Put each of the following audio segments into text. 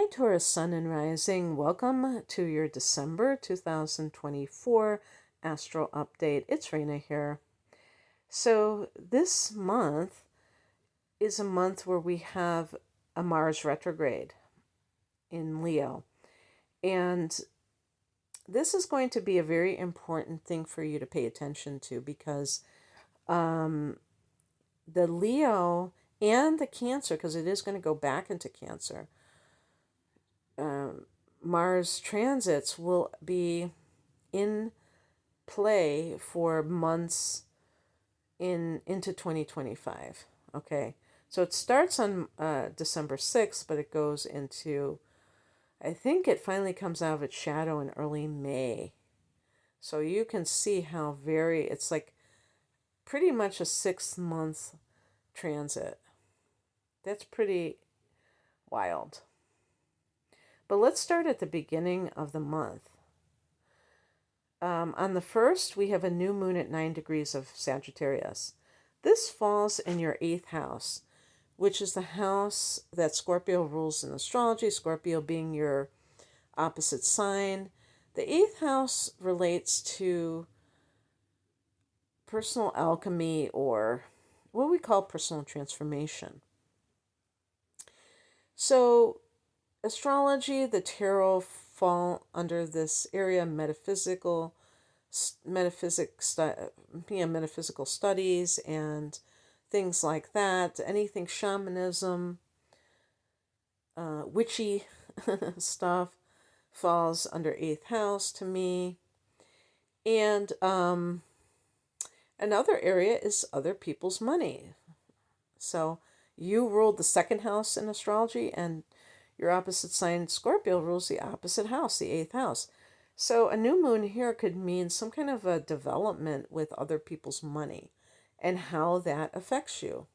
Hi, Taurus Sun and Rising. Welcome to your December 2024 Astro Update. It's Raina here. So, this month is a month where we have a Mars retrograde in Leo. And this is going to be a very important thing for you to pay attention to because the Leo and the Cancer, because it is going to go back into Cancer, Mars transits will be in play for months into 2025. Okay, so it starts on December 6th, but it goes into, I think it finally comes out of its shadow in early May. So you can see how it's like pretty much a 6-month transit. That's pretty wild. But let's start at the beginning of the month. On the 1st, we have a new moon at 9 degrees of Sagittarius. This falls in your 8th house, which is the house that Scorpio rules in astrology, Scorpio being your opposite sign. The 8th house relates to personal alchemy, or what we call personal transformation. So astrology, the tarot fall under this area, metaphysical studies and things like that. Anything shamanism, witchy stuff falls under 8th house to me. And another area is other people's money. So you ruled the 2nd house in astrology, and your opposite sign, Scorpio, rules the opposite house, the 8th house. So a new moon here could mean some kind of a development with other people's money and how that affects you.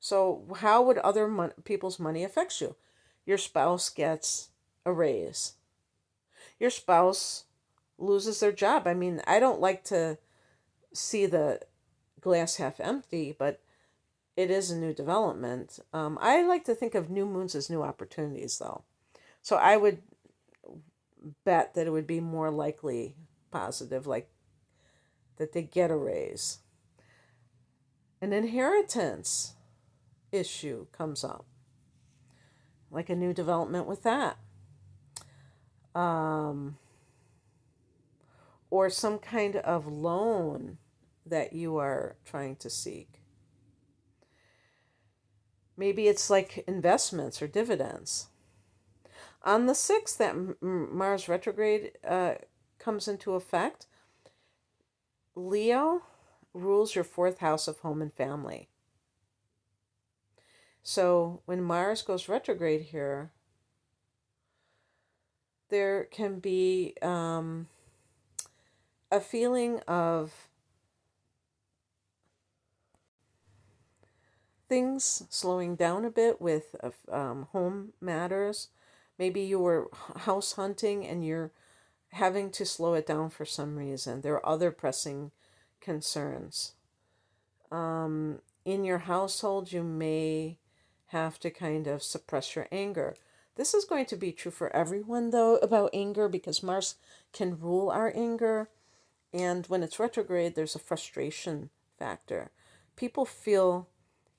So how would other people's money affect you? Your spouse gets a raise. Your spouse loses their job. I mean, I don't like to see the glass half empty, but it is a new development. I like to think of new moons as new opportunities, though. So I would bet that it would be more likely positive, like that they get a raise. An inheritance issue comes up, like a new development with that. Or some kind of loan that you are trying to seek. Maybe it's like investments or dividends. On the 6th, that Mars retrograde comes into effect. Leo rules your 4th house of home and family. So when Mars goes retrograde here, there can be a feeling of things slowing down a bit with home matters. Maybe you were house hunting and you're having to slow it down for some reason. There are other pressing concerns. In your household, you may have to kind of suppress your anger. This is going to be true for everyone, though, about anger, because Mars can rule our anger. And when it's retrograde, there's a frustration factor. People feel,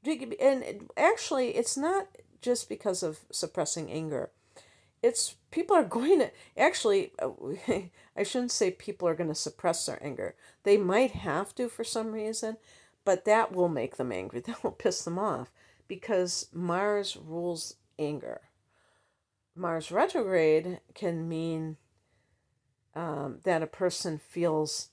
and actually, it's not just because of suppressing anger. It's people are going to, actually, I shouldn't say people are going to suppress their anger. They might have to for some reason, but that will make them angry. That will piss them off because Mars rules anger. Mars retrograde can mean that a person feels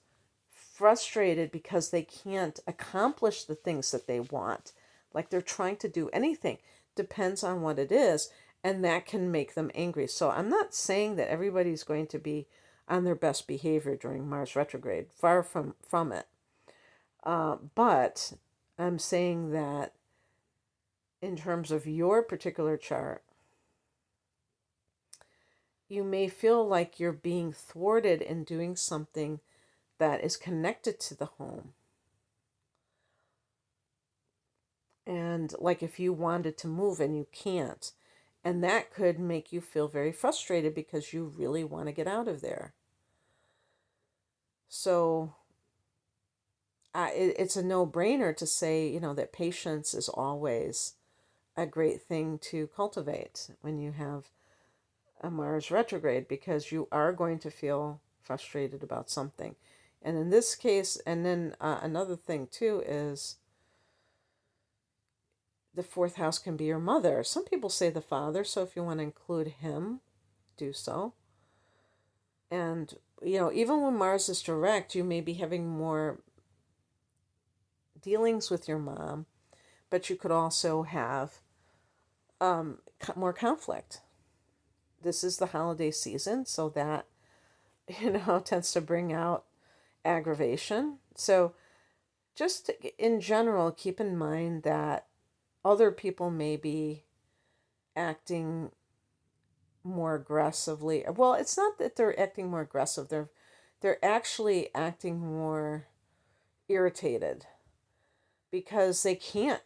frustrated because they can't accomplish the things that they want. Like they're trying to do anything. Depends on what it is. And that can make them angry. So I'm not saying that everybody's going to be on their best behavior during Mars retrograde. Far from it. But I'm saying that in terms of your particular chart, you may feel like you're being thwarted in doing something that is connected to the home. And like if you wanted to move and you can't, And that could make you feel very frustrated because you really want to get out of there. So it's a no-brainer to say, that patience is always a great thing to cultivate when you have a Mars retrograde, because you are going to feel frustrated about something. And in this case, and then another thing too is the fourth house can be your mother. Some people say the father, so if you want to include him, do so. And, even when Mars is direct, you may be having more dealings with your mom, but you could also have more conflict. This is the holiday season, so that, tends to bring out aggravation. So just in general, keep in mind that other people may be acting more aggressively. Well, it's not that they're acting more aggressive. They're actually acting more irritated because they can't,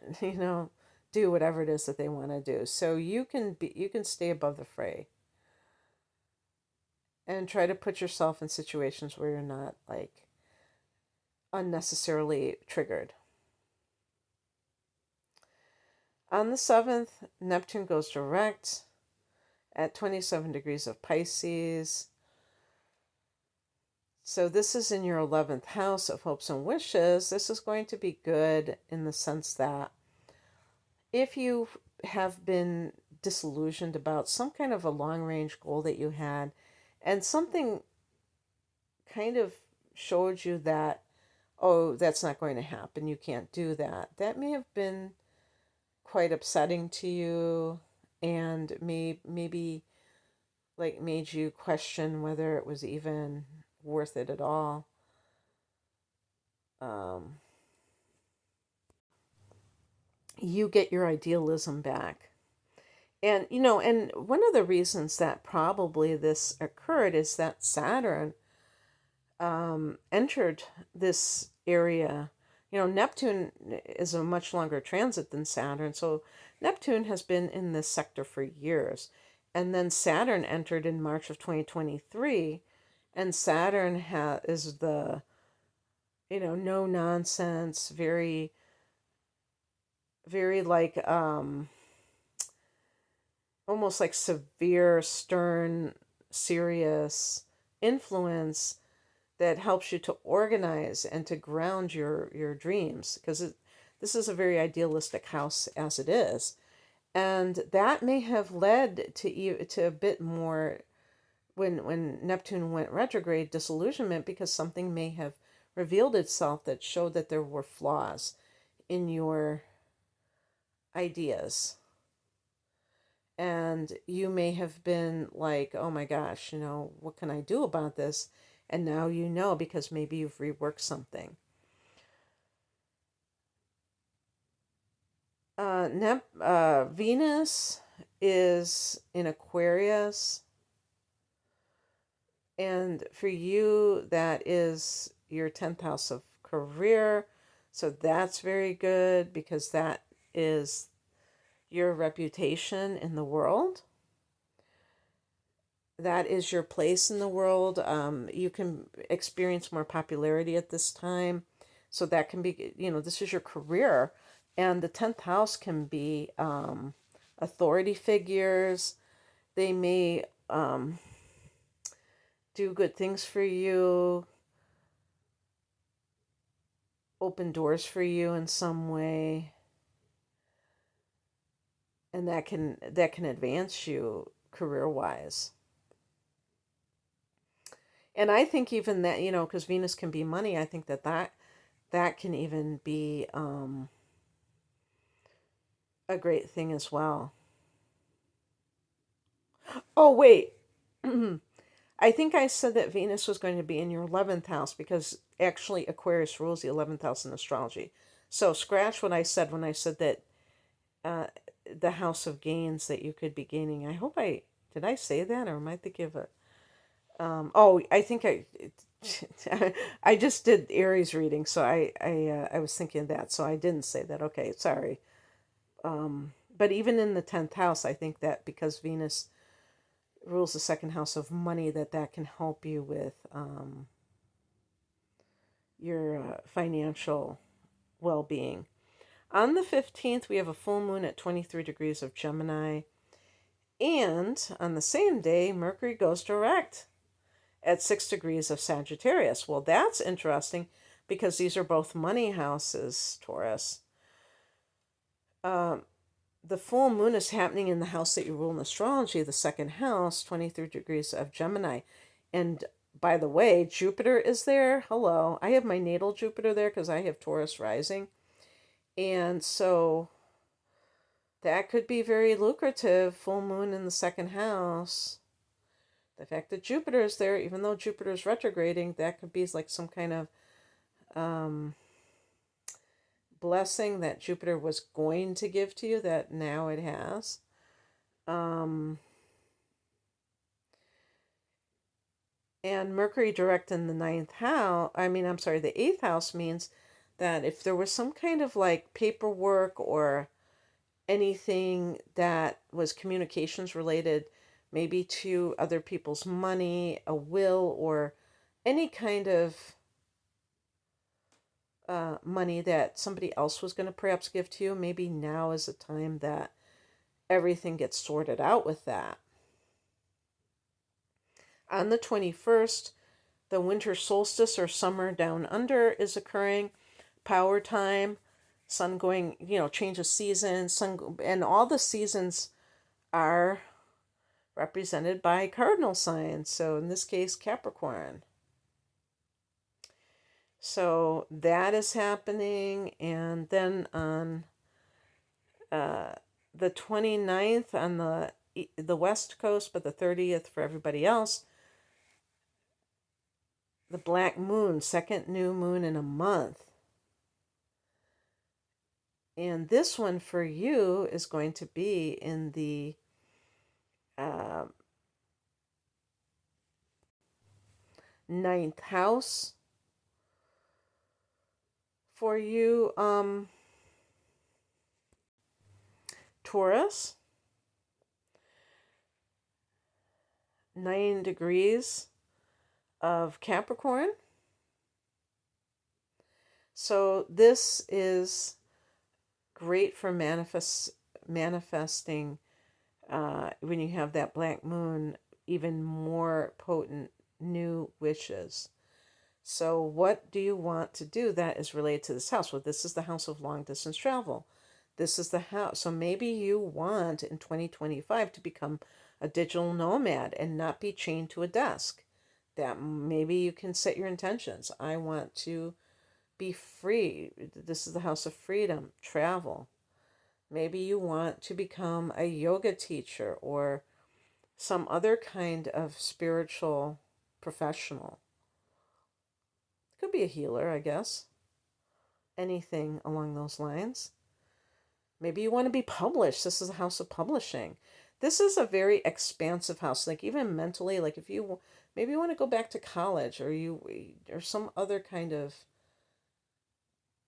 do whatever it is that they want to do. So you can stay above the fray and try to put yourself in situations where you're not like unnecessarily triggered. On the 7th, Neptune goes direct at 27 degrees of Pisces. So this is in your 11th house of hopes and wishes. This is going to be good in the sense that if you have been disillusioned about some kind of a long-range goal that you had, and something kind of showed you that, oh, that's not going to happen, you can't do that, that may have been quite upsetting to you, and maybe like made you question whether it was even worth it at all. You get your idealism back. And, and one of the reasons that probably this occurred is that Saturn entered this area. Neptune is a much longer transit than Saturn. So Neptune has been in this sector for years. And then Saturn entered in March of 2023. And Saturn is the, no nonsense, very, very like, almost like severe, stern, serious influence that helps you to organize and to ground your dreams, because this is a very idealistic house as it is. And that may have led to a bit more, when Neptune went retrograde, disillusionment, because something may have revealed itself that showed that there were flaws in your ideas. And you may have been like, oh my gosh, what can I do about this? And now you know, because maybe you've reworked something. Venus is in Aquarius. And for you, that is your 10th house of career. So that's very good, because that is your reputation in the world. That is your place in the world. You can experience more popularity at this time. So that can be, this is your career. And the 10th house can be authority figures. They may do good things for you, open doors for you in some way. And that can advance you career-wise. And I think even that, because Venus can be money, I think that can even be a great thing as well. Oh, wait. I think I said that Venus was going to be in your 11th house, because actually Aquarius rules the 11th house in astrology. So scratch what I said when I said that the house of gains, that you could be gaining. Did I say that, or am I thinking of it? I think I just did Aries reading, so I was thinking of that, so I didn't say that. Okay, sorry. But even in the 10th house, I think that because Venus rules the second house of money, that can help you with your financial well-being. On the 15th, we have a full moon at 23 degrees of Gemini. And on the same day, Mercury goes direct at 6 degrees of Sagittarius. Well, that's interesting because these are both money houses, Taurus. The full moon is happening in the house that you rule in astrology, the second house, 23 degrees of Gemini. And by the way, Jupiter is there. Hello. I have my natal Jupiter there because I have Taurus rising. And so that could be very lucrative, full moon in the second house. The fact that Jupiter is there, even though Jupiter is retrograding, that could be like some kind of blessing that Jupiter was going to give to you that now it has. And Mercury direct in the the 8th house means that if there was some kind of like paperwork or anything that was communications related, maybe to other people's money, a will, or any kind of money that somebody else was going to perhaps give to you, maybe now is the time that everything gets sorted out with that. On the 21st, the winter solstice or summer down under is occurring. Power time, sun going, change of seasons, and all the seasons are represented by cardinal signs. So in this case, Capricorn. So that is happening. And then on the 29th on the West Coast, but the 30th for everybody else, the black moon, second new moon in a month. And this one for you is going to be in the 9th house for you, Taurus. 9 degrees of Capricorn. So this is great for manifesting when you have that black moon, even more potent new wishes. So what do you want to do that is related to this house? Well, this is the house of long distance travel. This is the house. So maybe you want in 2025 to become a digital nomad and not be chained to a desk. That maybe you can set your intentions. I want to be free. This is the house of freedom, travel. Maybe you want to become a yoga teacher or some other kind of spiritual professional. Could be a healer, I guess. Anything along those lines. Maybe you want to be published. This is a house of publishing. This is a very expansive house. Like even mentally, like if you maybe you want to go back to college or some other kind of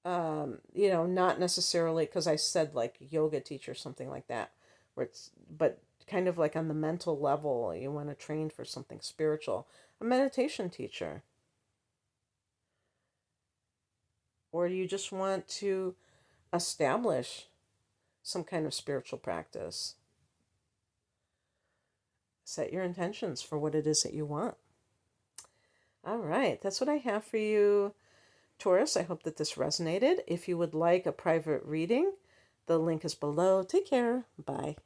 not necessarily, because I said like yoga teacher, something like that, but kind of like on the mental level, you want to train for something spiritual, a meditation teacher. Or you just want to establish some kind of spiritual practice. Set your intentions for what it is that you want. All right, that's what I have for you, Taurus. I hope that this resonated. If you would like a private reading, the link is below. Take care. Bye.